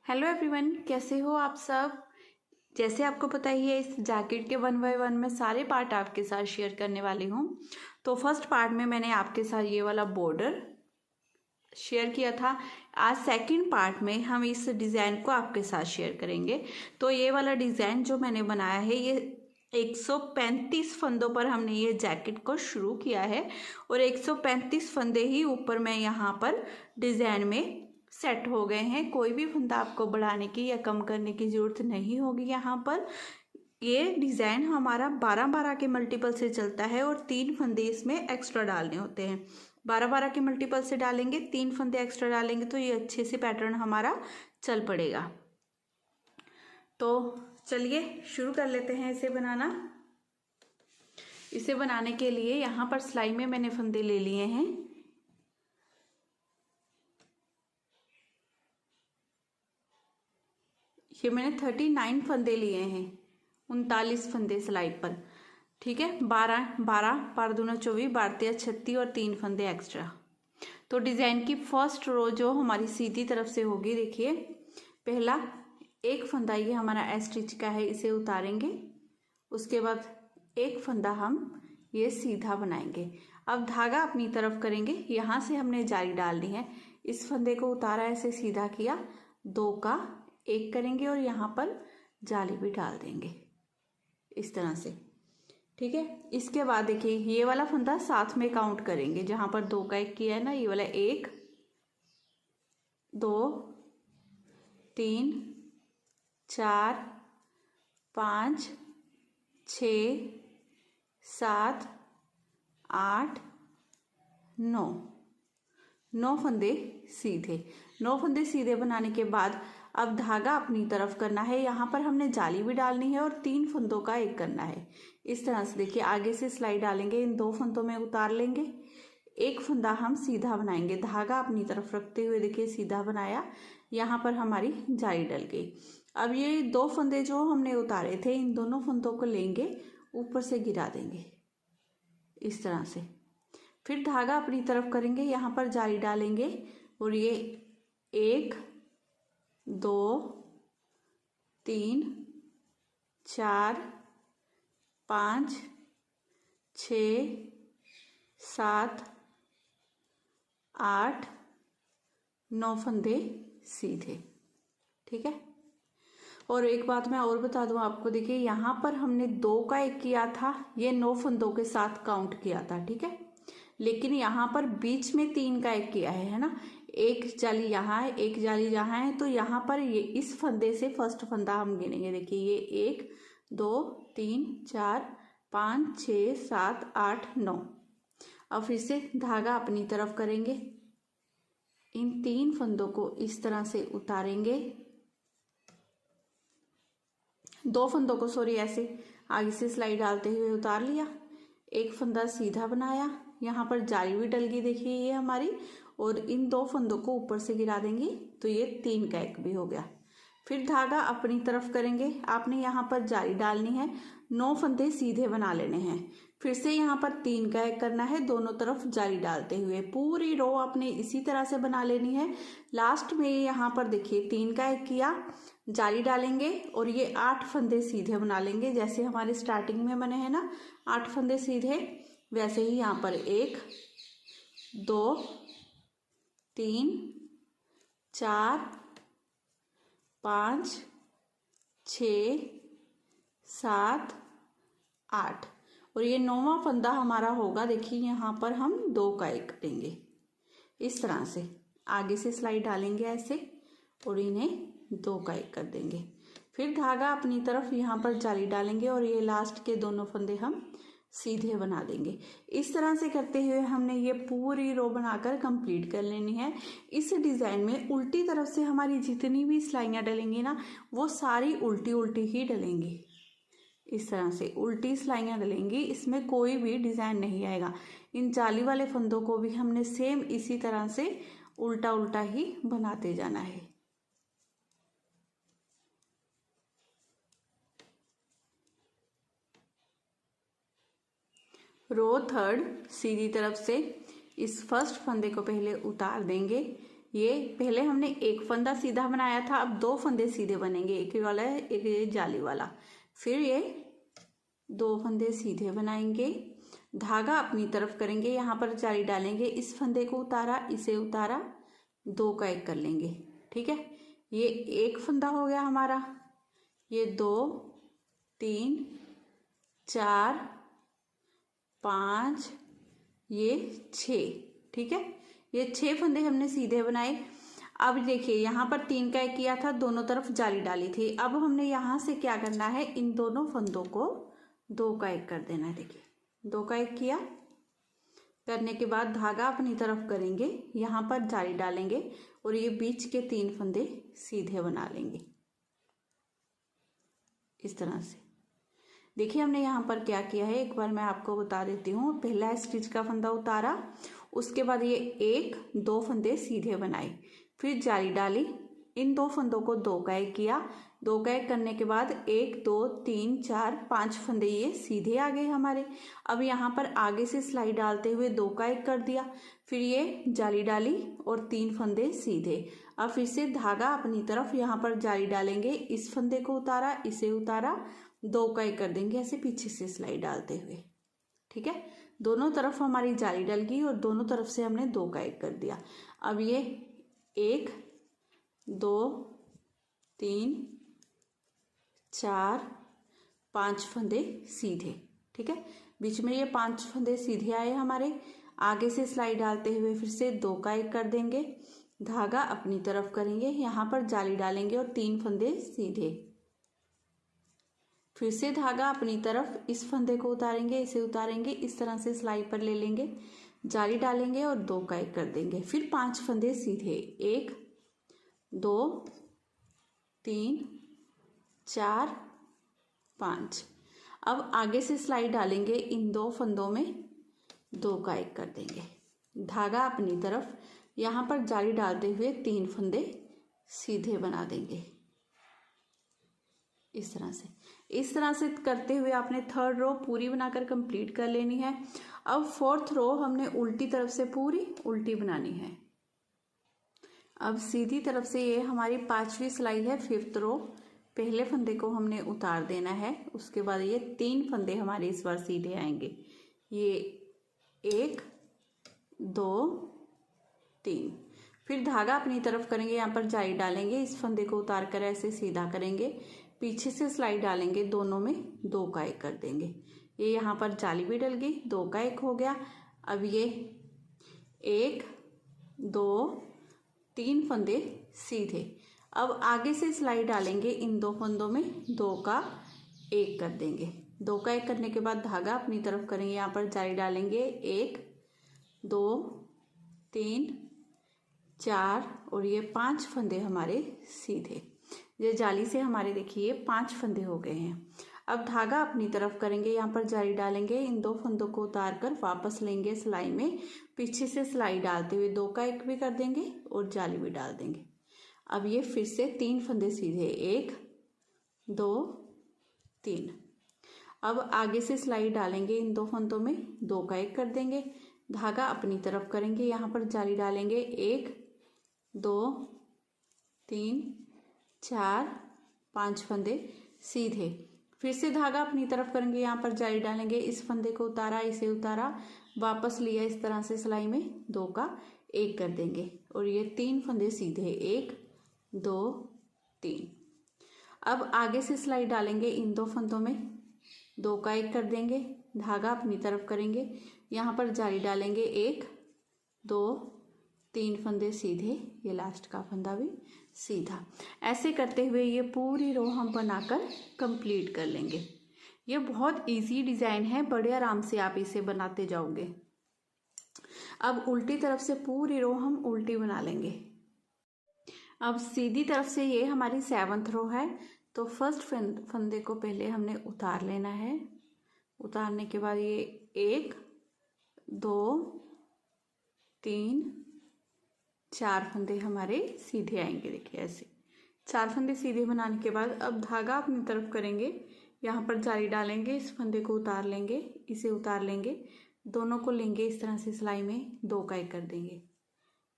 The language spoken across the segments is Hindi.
हेलो एवरीवन, कैसे हो आप सब। जैसे आपको पता ही है, इस जैकेट के 1 बाय 1 में सारे पार्ट आपके साथ शेयर करने वाली हूँ। तो फर्स्ट पार्ट में मैंने आपके साथ ये वाला बॉर्डर शेयर किया था। आज सेकंड पार्ट में हम इस डिज़ाइन को आपके साथ शेयर करेंगे। तो ये वाला डिज़ाइन जो मैंने बनाया है, ये 135 फंदों पर हमने ये जैकेट को शुरू किया है और 135 फंदे ही ऊपर मैं यहाँ पर डिज़ाइन में सेट हो गए हैं। कोई भी फंदा आपको बढ़ाने की या कम करने की ज़रूरत नहीं होगी। यहाँ पर ये डिज़ाइन हमारा 12-12 के मल्टीपल से चलता है और 3 फंदे इसमें एक्स्ट्रा डालने होते हैं। 12-12 के मल्टीपल से डालेंगे, 3 फंदे एक्स्ट्रा डालेंगे तो ये अच्छे से पैटर्न हमारा चल पड़ेगा। तो चलिए शुरू कर लेते हैं इसे बनाना। इसे बनाने के लिए यहाँ पर सिलाई में मैंने फंदे ले लिए हैं। ये मैंने 39 फंदे लिए हैं, 39 फंदे सिलाई पर। ठीक है, 12 12 दूना 24, 12 36 और 3 फंदे एक्स्ट्रा। तो डिज़ाइन की फर्स्ट रो जो हमारी सीधी तरफ से होगी, देखिए पहला एक फंदा ये हमारा स्टिच का है, इसे उतारेंगे। उसके बाद एक फंदा हम ये सीधा बनाएंगे। अब धागा अपनी तरफ करेंगे, यहाँ से हमने जाली डालनी है। इस फंदे को उतारा, ऐसे सीधा किया, 2 का 1 करेंगे और यहाँ पर जाली भी डाल देंगे इस तरह से। ठीक है, इसके बाद देखिए ये वाला फंदा साथ में काउंट करेंगे, जहाँ पर 2 का 1 किया है ना, ये वाला 1 2 3 4 5 6 7 8 9 फंदे सीधे। 9 फंदे सीधे बनाने के बाद अब धागा अपनी तरफ करना है। यहाँ पर हमने जाली भी डालनी है और 3 फंदों का 1 करना है। इस तरह से देखिए आगे से सिलाई डालेंगे, इन 2 फंदों में उतार लेंगे, एक फंदा हम सीधा बनाएंगे। धागा अपनी तरफ रखते हुए देखिए सीधा बनाया, यहाँ पर हमारी जाली डल गई। अब ये 2 फंदे जो हमने उतारे थे, इन दोनों फंदों को लेंगे, ऊपर से गिरा देंगे इस तरह से। फिर धागा अपनी तरफ करेंगे, यहाँ पर जाली डालेंगे और ये 1 2 3 4 5 6 7 8 9 फंदे सीधे। ठीक है, और एक बात मैं और बता दूं आपको, देखिए यहाँ पर हमने 2 का 1 किया था, ये 9 फंदों के साथ काउंट किया था। ठीक है, लेकिन यहाँ पर बीच में 3 का 1 किया है ना, एक जाली यहाँ है, एक जाली यहाँ है, तो यहाँ पर ये इस फंदे से फर्स्ट फंदा हम गिनेंगे। देखिए ये 1 2 3 4 5 6 7 8 9। अब फिर से धागा अपनी तरफ करेंगे, इन 3 फंदों को इस तरह से उतारेंगे, 2 फंदों को सॉरी ऐसे आगे से सिलाई डालते हुए उतार लिया, एक फंदा सीधा बनाया, यहाँ पर जाली भी डल गई देखिए ये हमारी, और इन 2 फंदों को ऊपर से गिरा देंगे तो ये 3 का 1 भी हो गया। फिर धागा अपनी तरफ करेंगे, आपने यहाँ पर जाली डालनी है, 9 फंदे सीधे बना लेने हैं। फिर से यहाँ पर 3 का 1 करना है, दोनों तरफ जाली डालते हुए पूरी रो आपने इसी तरह से बना लेनी है। लास्ट में यहाँ पर देखिए 3 का 1 किया, जाली डालेंगे और ये 8 फंदे सीधे बना लेंगे, जैसे हमारे स्टार्टिंग में बने हैं ना 8 फंदे सीधे, वैसे ही यहाँ पर 1 2 3 4 5 6 7 8 और ये 9वां फंदा हमारा होगा। देखिए यहाँ पर हम 2 का 1 करेंगे इस तरह से, आगे से सिलाई डालेंगे ऐसे और इन्हें 2 का 1 कर देंगे। फिर धागा अपनी तरफ यहाँ पर जाली डालेंगे और ये लास्ट के दोनों फंदे हम सीधे बना देंगे। इस तरह से करते हुए हमने ये पूरी रो बनाकर कंप्लीट कर लेनी है। इस डिज़ाइन में उल्टी तरफ से हमारी जितनी भी सिलाइयाँ डलेंगी ना, वो सारी उल्टी उल्टी ही डलेंगी। इस तरह से उल्टी सिलाइयाँ डलेंगी, इसमें कोई भी डिज़ाइन नहीं आएगा। इन जाली वाले फंदों को भी हमने सेम इसी तरह से उल्टा उल्टा ही बनाते जाना है। रो थर्ड सीधी तरफ से इस फर्स्ट फंदे को पहले उतार देंगे, ये पहले हमने एक फंदा सीधा बनाया था, अब 2 फंदे सीधे बनेंगे, एक ये वाला है एक ये जाली वाला। फिर ये 2 फंदे सीधे बनाएंगे, धागा अपनी तरफ करेंगे, यहाँ पर जाली डालेंगे, इस फंदे को उतारा, इसे उतारा, 2 का 1 कर लेंगे। ठीक है, ये एक फंदा हो गया हमारा, ये 2 3 4 5 ये 6। ठीक है, ये 6 फंदे हमने सीधे बनाए। अब देखिए यहाँ पर 3 का 1 किया था, दोनों तरफ जाली डाली थी। अब हमने यहाँ से क्या करना है, इन दोनों फंदों को 2 का 1 कर देना है। देखिए 2 का 1 किया, करने के बाद धागा अपनी तरफ करेंगे, यहाँ पर जाली डालेंगे और ये बीच के 3 फंदे सीधे बना लेंगे इस तरह से। देखिए हमने यहाँ पर क्या किया है, एक बार मैं आपको बता देती हूँ। पहला स्टिच का फंदा उतारा, उसके बाद ये 1-2 फंदे सीधे बनाए, फिर जाली डाली, इन 2 फंदों को 2 का 1 किया, 2 का 1 करने के बाद 1 2 3 4 5 फंदे ये सीधे आ गए हमारे। अब यहाँ पर आगे से सिलाई डालते हुए 2 का 1 कर दिया, फिर ये जाली डाली और 3 फंदे सीधे। अब फिर से धागा अपनी तरफ, यहाँ पर जाली डालेंगे, इस फंदे को उतारा, इसे उतारा, 2 का 1 कर देंगे ऐसे पीछे से सिलाई डालते हुए। ठीक है, दोनों तरफ हमारी जाली डल गई और दोनों तरफ से हमने 2 का 1 कर दिया। अब ये 1 2 3 4 5 फंदे सीधे। ठीक है, बीच में ये 5 फंदे सीधे आए हमारे, आगे से सिलाई डालते हुए फिर से 2 का 1 कर देंगे, धागा अपनी तरफ करेंगे, यहाँ पर जाली डालेंगे और 3 फंदे सीधे, फिर से धागा अपनी तरफ, इस फंदे को उतारेंगे, इसे उतारेंगे, इस तरह से सिलाई पर ले लेंगे, जाली डालेंगे और 2 का 1 कर देंगे, फिर 5 फंदे सीधे, 1 2 3 4 5। अब आगे से सिलाई डालेंगे, इन 2 फंदों में 2 का 1 कर देंगे, धागा अपनी तरफ, यहाँ पर जाली डालते हुए 3 फंदे सीधे बना देंगे इस तरह से। इस तरह से करते हुए आपने 3rd रो पूरी बनाकर कंप्लीट कर लेनी है। अब 4th रो हमने उल्टी तरफ से पूरी उल्टी बनानी है। अब सीधी तरफ से ये हमारी 5वीं सिलाई है, 5th रो, पहले फंदे को हमने उतार देना है, उसके बाद ये 3 फंदे हमारे इस बार सीधे आएंगे, ये 1 2 3, फिर धागा अपनी तरफ करेंगे, यहाँ पर जाली डालेंगे, इस फंदे को उतार कर ऐसे सीधा करेंगे, पीछे से सिलाई डालेंगे, दोनों में 2 का 1 कर देंगे, ये यहाँ पर जाली भी डल गई, 2 का 1 हो गया। अब ये 1 2 3 फंदे सीधे, अब आगे से सिलाई डालेंगे, इन 2 फंदों में 2 का 1 कर देंगे, 2 का 1 करने के बाद धागा अपनी तरफ करेंगे, यहाँ पर जाली डालेंगे, 1 2 3 4 और ये 5 फंदे हमारे सीधे, ये जाली से हमारे देखिए 5 फंदे हो गए हैं। अब धागा अपनी तरफ करेंगे, यहाँ पर जाली डालेंगे, इन 2 फंदों को उतार कर वापस लेंगे सिलाई में, पीछे से सिलाई डालते हुए 2 का 1 भी कर देंगे और जाली भी डाल देंगे। अब ये फिर से 3 फंदे सीधे, 1 2 3। अब आगे से सिलाई डालेंगे, इन 2 फंदों में 2 का 1 कर देंगे, धागा अपनी तरफ करेंगे, यहाँ पर जाली डालेंगे, 1 2 3 4 5 फंदे सीधे, फिर से धागा अपनी तरफ करेंगे, यहाँ पर जाली डालेंगे, इस फंदे को उतारा, इसे उतारा, वापस लिया, इस तरह से सिलाई में 2 का 1 कर देंगे और ये 3 फंदे सीधे, 1 2 3। अब आगे से सिलाई डालेंगे, इन 2 फंदों में 2 का 1 कर देंगे, धागा अपनी तरफ करेंगे, यहाँ पर जाली डालेंगे, 1 2 3 फंदे सीधे, ये लास्ट का फंदा भी सीधा। ऐसे करते हुए ये पूरी रो हम बनाकर कंप्लीट कर लेंगे। ये बहुत इजी डिज़ाइन है, बड़े आराम से आप इसे बनाते जाओगे। अब उल्टी तरफ से पूरी रो हम उल्टी बना लेंगे। अब सीधी तरफ से ये हमारी 7th रो है, तो फर्स्ट फंदे को पहले हमने उतार लेना है, उतारने के बाद ये 1 2 3 4 फंदे हमारे सीधे आएंगे, देखिए ऐसे 4 फंदे सीधे बनाने के बाद अब धागा अपनी तरफ करेंगे, यहाँ पर जाली डालेंगे, इस फंदे को उतार लेंगे, इसे उतार लेंगे, दोनों को लेंगे, इस तरह से सिलाई में 2 का 1 कर देंगे।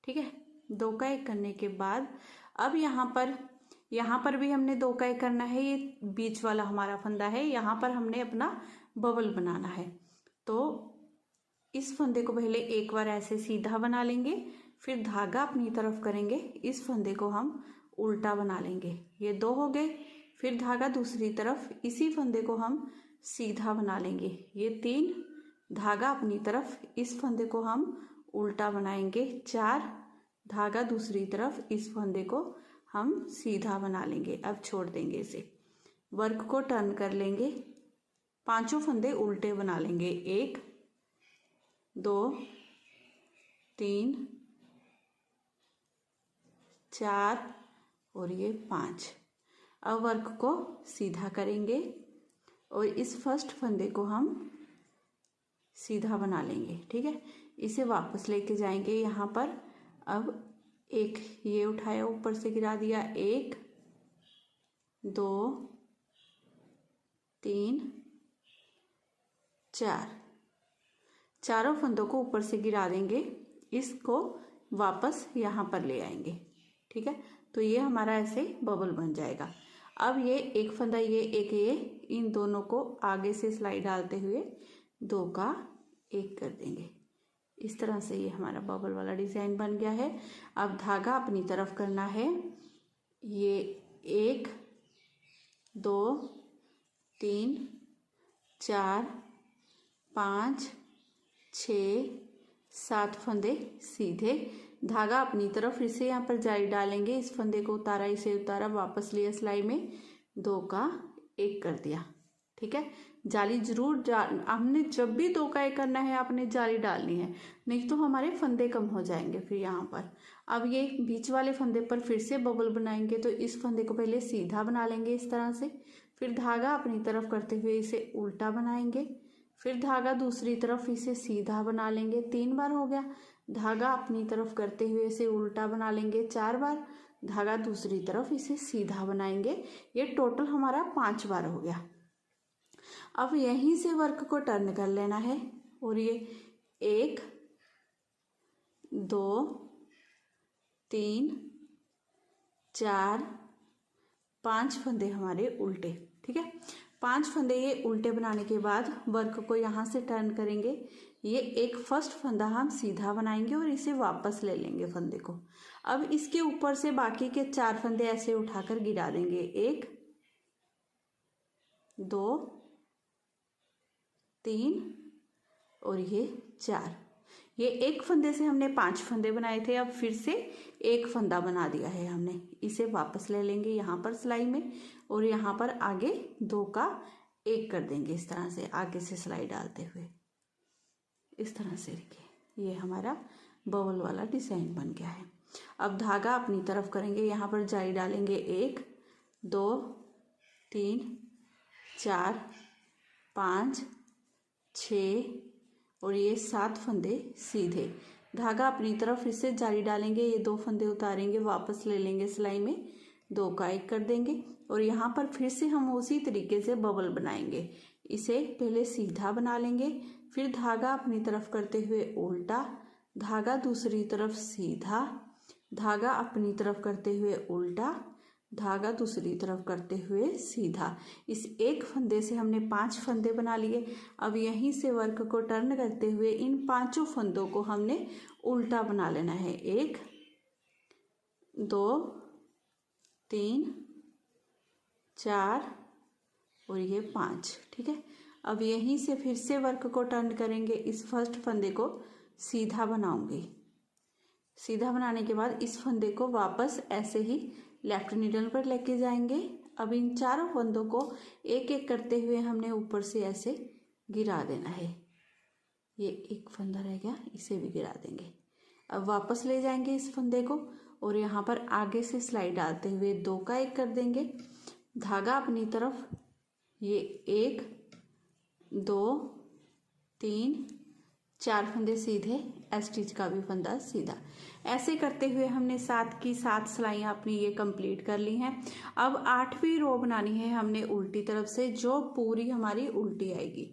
ठीक है, 2 का 1 करने के बाद अब यहाँ पर भी हमने 2 का 1 करना है। ये बीच वाला हमारा फंदा है, यहाँ पर हमने अपना बबल बनाना है। तो इस फंदे को पहले एक बार ऐसे सीधा बना लेंगे, फिर धागा अपनी तरफ करेंगे, इस फंदे को हम उल्टा बना लेंगे। ये 2 हो गए। फिर धागा दूसरी तरफ, इसी फंदे को हम सीधा बना लेंगे। ये 3, धागा अपनी तरफ, इस फंदे को हम उल्टा बनाएंगे। 4, धागा दूसरी तरफ, इस फंदे को हम सीधा बना लेंगे। अब छोड़ देंगे इसे, वर्क को टर्न कर लेंगे, 5 फंदे उल्टे बना लेंगे। 1 2 3 4 और ये 5। अब वर्क को सीधा करेंगे और इस फर्स्ट फंदे को हम सीधा बना लेंगे। ठीक है, इसे वापस लेके जाएंगे यहाँ पर। अब एक ये उठाया, ऊपर से गिरा दिया। 1 2 3 4, चारों फंदों को ऊपर से गिरा देंगे, इसको वापस यहाँ पर ले आएंगे। ठीक है, तो ये हमारा ऐसे बबल बन जाएगा। अब ये एक फंदा, ये एक, ये इन दोनों को आगे से सिलाई डालते हुए 2 का 1 कर देंगे। इस तरह से ये हमारा बबल वाला डिजाइन बन गया है। अब धागा अपनी तरफ करना है। ये 1 2 3 4 5 6 7 फंदे सीधे, धागा अपनी तरफ, इसे यहाँ पर जाली डालेंगे, इस फंदे को उतारा, इसे उतारा, वापस लिया सिलाई में, 2 का 1 कर दिया। ठीक है, जाली जरूर हमने जब भी 2 का 1 करना है आपने जाली डालनी है, नहीं तो हमारे फंदे कम हो जाएंगे फिर यहाँ पर। अब ये बीच वाले फंदे पर फिर से बबल बनाएंगे, तो इस फंदे को पहले सीधा बना लेंगे इस तरह से, फिर धागा अपनी तरफ करते हुए इसे उल्टा बनाएंगे, फिर धागा दूसरी तरफ, इसे सीधा बना लेंगे। 3 बार हो गया। धागा अपनी तरफ करते हुए इसे उल्टा बना लेंगे 4 बार, धागा दूसरी तरफ, इसे सीधा बनाएंगे। ये टोटल हमारा 5 बार हो गया। अब यहीं से वर्क को टर्न कर लेना है और ये 1 2 3 4 5 फंदे हमारे उल्टे। ठीक है, 5 फंदे ये उल्टे बनाने के बाद वर्क को यहाँ से टर्न करेंगे। ये एक फर्स्ट फंदा हम सीधा बनाएंगे और इसे वापस ले लेंगे फंदे को। अब इसके ऊपर से बाकी के 4 फंदे ऐसे उठाकर गिरा देंगे। 1 2 3 और ये 4। ये एक फंदे से हमने 5 फंदे बनाए थे, अब फिर से एक फंदा बना दिया है हमने। इसे वापस ले लेंगे यहाँ पर सिलाई में और यहाँ पर आगे 2 का 1 कर देंगे इस तरह से, आगे से सिलाई डालते हुए इस तरह से। देखिए ये हमारा बबल वाला डिजाइन बन गया है। अब धागा अपनी तरफ करेंगे, यहाँ पर जाली डालेंगे। 1 2 3 4 5 6 और ये 7 फंदे सीधे, धागा अपनी तरफ, इससे जाली डालेंगे, ये 2 फंदे उतारेंगे, वापस ले लेंगे सिलाई में, 2 का 1 कर देंगे और यहाँ पर फिर से हम उसी तरीके से बबल बनाएंगे। इसे पहले सीधा बना लेंगे, फिर धागा अपनी तरफ करते हुए उल्टा, धागा दूसरी तरफ सीधा, धागा अपनी तरफ करते हुए उल्टा, धागा दूसरी तरफ करते हुए सीधा। इस एक फंदे से हमने 5 फंदे बना लिए। अब यहीं से वर्क को टर्न करते हुए इन 5 फंदों को हमने उल्टा बना लेना है। 1 2 3 4 और ये 5। ठीक है, अब यहीं से फिर से वर्क को टर्न करेंगे, इस फर्स्ट फंदे को सीधा बनाऊंगी। सीधा बनाने के बाद इस फंदे को वापस ऐसे ही लेफ्ट नीडल पर लेके जाएंगे। अब इन 4 फंदों को एक एक करते हुए हमने ऊपर से ऐसे गिरा देना है। ये एक फंदा रह गया, इसे भी गिरा देंगे। अब वापस ले जाएंगे इस फंदे को और यहाँ पर आगे से सिलाई डालते हुए 2 का 1 कर देंगे, धागा अपनी तरफ, ये 1 2 3 4 फंदे सीधे, स्टिच का भी फंदा सीधा। ऐसे करते हुए हमने 7 की 7 सिलाइयाँ अपनी ये कंप्लीट कर ली हैं। अब 8वीं रो बनानी है हमने उल्टी तरफ से, जो पूरी हमारी उल्टी आएगी।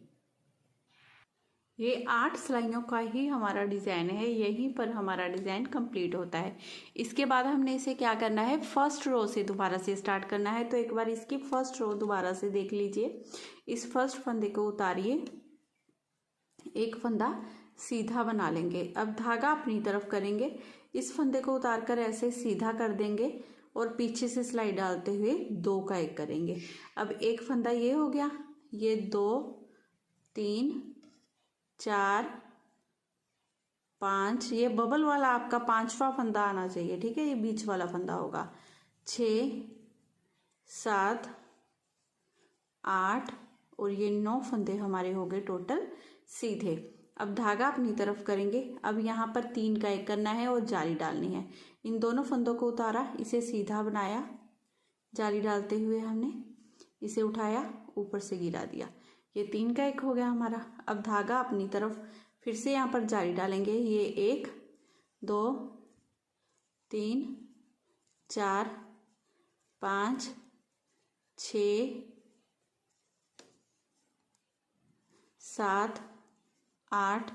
ये 8 सिलाइयों का ही हमारा डिज़ाइन है, यहीं पर हमारा डिज़ाइन कंप्लीट होता है। इसके बाद हमने इसे क्या करना है, फर्स्ट रो से दोबारा से स्टार्ट करना है। तो एक बार इसकी फर्स्ट रो दोबारा से देख लीजिए। इस फर्स्ट फंदे को उतारिए, एक फंदा सीधा बना लेंगे। अब धागा अपनी तरफ करेंगे, इस फंदे को उतार कर ऐसे सीधा कर देंगे और पीछे से सिलाई डालते हुए 2 का 1 करेंगे। अब एक फंदा ये हो गया, ये 2 3 4 5, ये बबल वाला आपका 5वां फंदा आना चाहिए, ठीक है, ये बीच वाला फंदा होगा। 6 7 8 और ये 9 फंदे हमारे हो गए टोटल सीधे। अब धागा अपनी तरफ करेंगे। अब यहाँ पर 3 का 1 करना है और जाली डालनी है। इन दोनों फंदों को उतारा, इसे सीधा बनाया, जाली डालते हुए हमने इसे उठाया, ऊपर से गिरा दिया। ये 3 का 1 हो गया हमारा। अब धागा अपनी तरफ, फिर से यहाँ पर जाली डालेंगे। ये 1 2 3 4 5 6 7 8,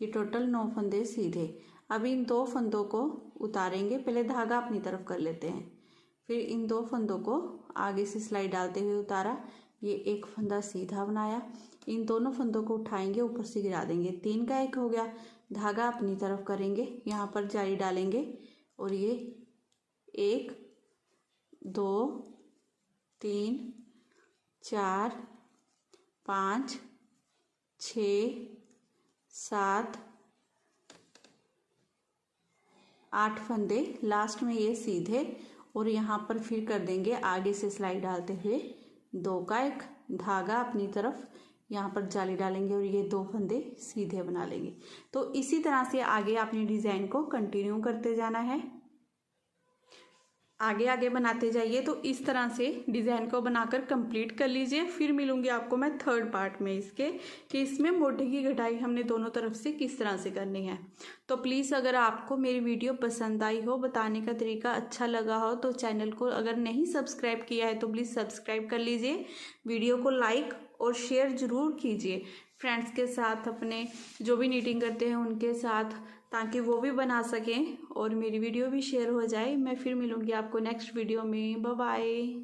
ये टोटल 9 फंदे सीधे। अब इन 2 फंदों को उतारेंगे, पहले धागा अपनी तरफ कर लेते हैं, फिर इन 2 फंदों को आगे से सिलाई डालते हुए उतारा, ये एक फंदा सीधा बनाया, इन दोनों फंदों को उठाएंगे, ऊपर से गिरा देंगे। 3 का 1 हो गया। धागा अपनी तरफ करेंगे, यहाँ पर जाली डालेंगे और ये 1 2 3 4 5 6 7 8 फंदे लास्ट में ये सीधे, और यहाँ पर फिर कर देंगे आगे से सिलाई डालते हुए 2 का 1, धागा अपनी तरफ, यहाँ पर जाली डालेंगे और ये 2 फंदे सीधे बना लेंगे। तो इसी तरह से आगे अपनी डिज़ाइन को कंटिन्यू करते जाना है, आगे आगे बनाते जाइए। तो इस तरह से डिज़ाइन को बनाकर कंप्लीट कर लीजिए। फिर मिलूंगी आपको मैं थर्ड पार्ट में इसके, कि इसमें मोढे की कटाई हमने दोनों तरफ से किस तरह से करनी है। तो प्लीज़ अगर आपको मेरी वीडियो पसंद आई हो, बताने का तरीका अच्छा लगा हो, तो चैनल को अगर नहीं सब्सक्राइब किया है तो प्लीज़ सब्सक्राइब कर लीजिए। वीडियो को लाइक और शेयर ज़रूर कीजिए फ्रेंड्स के साथ, अपने जो भी नीटिंग करते हैं उनके साथ, ताकि वो भी बना सकें और मेरी वीडियो भी शेयर हो जाए। मैं फिर मिलूँगी आपको नेक्स्ट वीडियो में। Bye bye.